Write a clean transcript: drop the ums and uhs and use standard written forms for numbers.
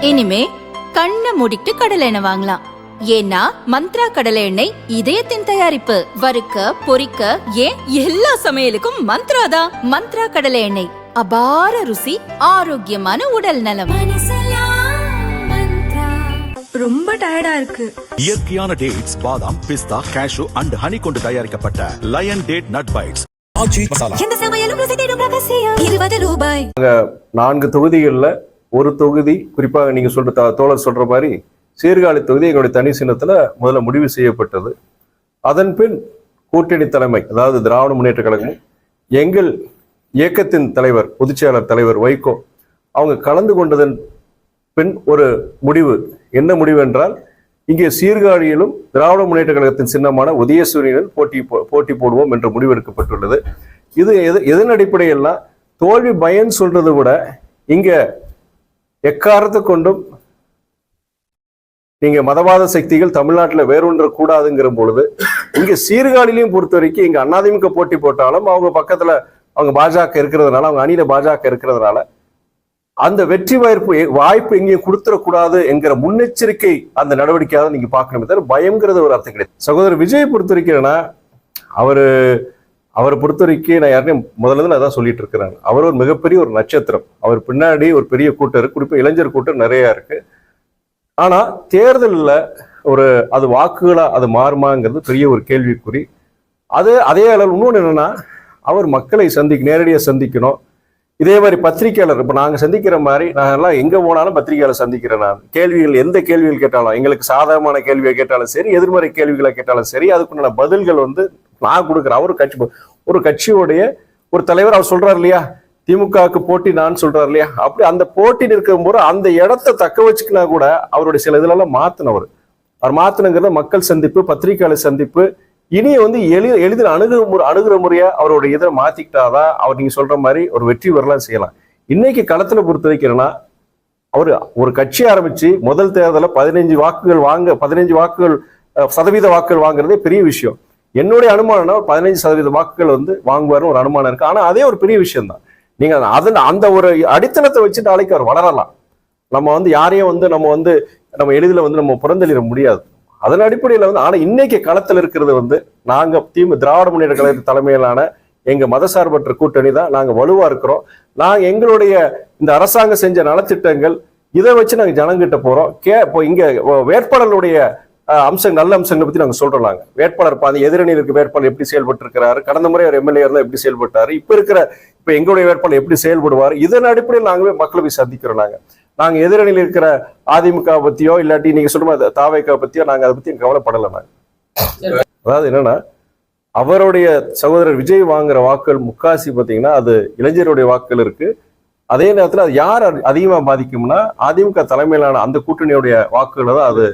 இனிமே கண்ணை மூடிட்டு கடலை எண்ணெய் வாங்கலாம். ஏன்னா மந்த்ரா கடலை எண்ணெய் இதயத்தின் தயாரிப்பு. வறுக்க பொரிக்க ஏன் எல்லா சமையலுக்கும் மந்த்ரா தான். மந்த்ரா கடலை எண்ணெய், அபார ருசி, ஆரோக்கியமான உடல் நலம். ரொம்ப டயர்டா இருக்கு. இயற்கையான டேட்ஸ், பாதாம், பிஸ்தா, கேஷு அண்ட் ஹனி கொண்டு தயாரிக்கப்பட்ட லயன் டேட் நட் பைட்ஸ். ரூபாய் 4 தொகுதிகளில் ஒரு தொகுதி, குறிப்பாக நீங்க சொல்ற தோழர் சொல்ற மாதிரி சீர்காழி தொகுதி எங்களுடைய தனி சின்னத்துல முதல்ல முடிவு செய்யப்பட்டது. அதன் பின் கூட்டணி தலைமை, அதாவது திராவிட முன்னேற்ற கழகமும் எங்கள் இயக்கத்தின் தலைவர், பொதுச்செயலாளர் தலைவர் வைகோ அவங்க கலந்து கொண்டதன் பின் ஒரு முடிவு. என்ன முடிவு என்றால், இங்கே சீர்காழியிலும் திராவிட முன்னேற்ற கழகத்தின் சின்னமான உதயசூரியனில் போட்டி போடுவோம் என்ற முடிவு எடுக்கப்பட்டுள்ளது. இது எதன் அடிப்படையில் தோல்வி பயன் சொல்றதை விட இங்க எக்காரத்தை கொண்டும் நீங்க மதவாத சக்திகள் தமிழ்நாட்டில் வேறொன்ற கூடாதுங்கிற பொழுது இங்க சீர்காழிலையும் பொறுத்த வரைக்கும் இங்க அதிமுக போட்டி போட்டாலும் அவங்க பக்கத்துல அவங்க பாஜக இருக்கிறதுனால, அவங்க அணியில பாஜக இருக்கிறதுனால அந்த வெற்றி வாய்ப்பு எங்கேயும் கொடுத்துடக்கூடாது என்கிற முன்னெச்சரிக்கை அந்த நடவடிக்கையாக நீங்க பார்க்கணுமே தவிர பயம்ங்கிறது ஒரு அர்த்தம் கிடையாது. சகோதரர் விஜய் பொறுத்த வரைக்கும் அவரை பொறுத்த வரைக்கும் நான் யாருமே முதல்ல அதான் சொல்லிட்டு இருக்கிறேன். அவர் ஒரு மிகப்பெரிய ஒரு நட்சத்திரம். அவர் பின்னாடி ஒரு பெரிய கூட்டம் இருக்கு, குறிப்பா இளைஞர் கூட்டம் நிறைய இருக்கு. ஆனா தேர்தலில் அது வாக்குகளா அது மாறுமாங்கிறது பெரிய ஒரு கேள்விக்குறி. அதே அளவு இன்னொன்று என்னன்னா, அவர் மக்களை நேரடியாக சந்திக்கணும். இதே மாதிரி பத்திரிகையாளர், இப்ப நாங்க சந்திக்கிற மாதிரி நான் எல்லாம் எங்க போனாலும் பத்திரிகையாளர் சந்திக்கிறேன். நான் கேள்விகள், எந்த கேள்விகள் கேட்டாலும், எங்களுக்கு சாதகமான கேள்வியை கேட்டாலும் சரி, எதிர்மறை கேள்விகளை கேட்டாலும் சரி, அதுக்குண்டான பதில்கள் நான் கொடுக்குறேன். ஒரு கட்சியோடைய ஒரு தலைவர் அவர் சொல்றாரு இல்லையா, திமுகவுக்கு போட்டி நான் சொல்றாரு இல்லையா, அப்படி அந்த போட்டி இருக்கும்போது அந்த இடத்தை தக்க வச்சுக்கினா கூட அவருடைய சில இதுல மாத்தினவர். அவர் மாத்தினங்கிறத மக்கள் சந்திப்பு, பத்திரிகையாளர் சந்திப்பு, இனி எளிதில் அணுகுற முறையா அவருடைய இதை மாத்திக்கிட்டாதான் அவர் நீங்க சொல்ற மாதிரி ஒரு வெற்றி வரலாம் செய்யலாம். இன்னைக்கு களத்துல பொறுத்த வைக்கிறேன்னா, அவர் ஒரு கட்சி ஆரம்பிச்சு முதல் தேர்தலில் 15 சதவீத வாக்குகள் வாங்குறதே பெரிய விஷயம். என்னுடைய அனுமானம்னா 15% வாக்குகள் வாங்குவார்னு ஒரு அனுமானம் இருக்கு. ஆனா அதே ஒரு பெரிய விஷயம் தான். நீங்க அந்த ஒரு அடித்தளத்தை வச்சு நாளைக்கு அவர் வளரலாம். நம்ம யாரையும் நம்ம எளிதில் நம்ம புறந்தளிட முடியாது. அதன் அடிப்படையில் ஆனா இன்னைக்கு களத்தில் இருக்கிறது நாங்க திராவிட முன்னேற்ற கழக தலைமையிலான எங்க மதசார்பற்ற கூட்டணி தான் நாங்க வலுவா இருக்கிறோம். நாங்க எங்களுடைய இந்த அரசாங்கம் செஞ்ச நலத்திட்டங்கள் இதை வச்சு நாங்க ஜனங்கிட்ட போறோம். இப்போ இங்க வேட்பாளர்களுடைய நல்ல அம்சங்களை பத்தி நாங்க சொல்றோம். நாங்க வேட்பாளர் எதிரணியில் இருக்க வேட்பாளர் எப்படி செயல்பட்டு இருக்கிறாரு, கடந்த முறை ஒரு எம்எல்ஏ இருந்தா எப்படி செயல்பட்டாரு, இப்ப எங்களுடைய வேட்பாளர் எப்படி செயல்படுவார், இதன் அடிப்படையில் நாங்களே மக்களை போய் சந்திக்கிறோம். நாங்க எதிரணியில் இருக்கிற அதிமுக பத்தியோ இல்லாட்டி நீங்க சொல்ற தாவேகா பத்தியோ நாங்க அதை பத்தி கவலைப்படலை. நாங்க அதாவது என்னன்னா, அவருடைய சகோதரர் விஜய் வாங்குற வாக்குகள் முக்காசி பாத்தீங்கன்னா அது இளைஞருடைய வாக்குகள் இருக்கு. அதே நேரத்துல அது யார் அதிகமா பாதிக்கும்னா அதிமுக தலைமையிலான அந்த கூட்டணியுடைய வாக்குகளை தான் அது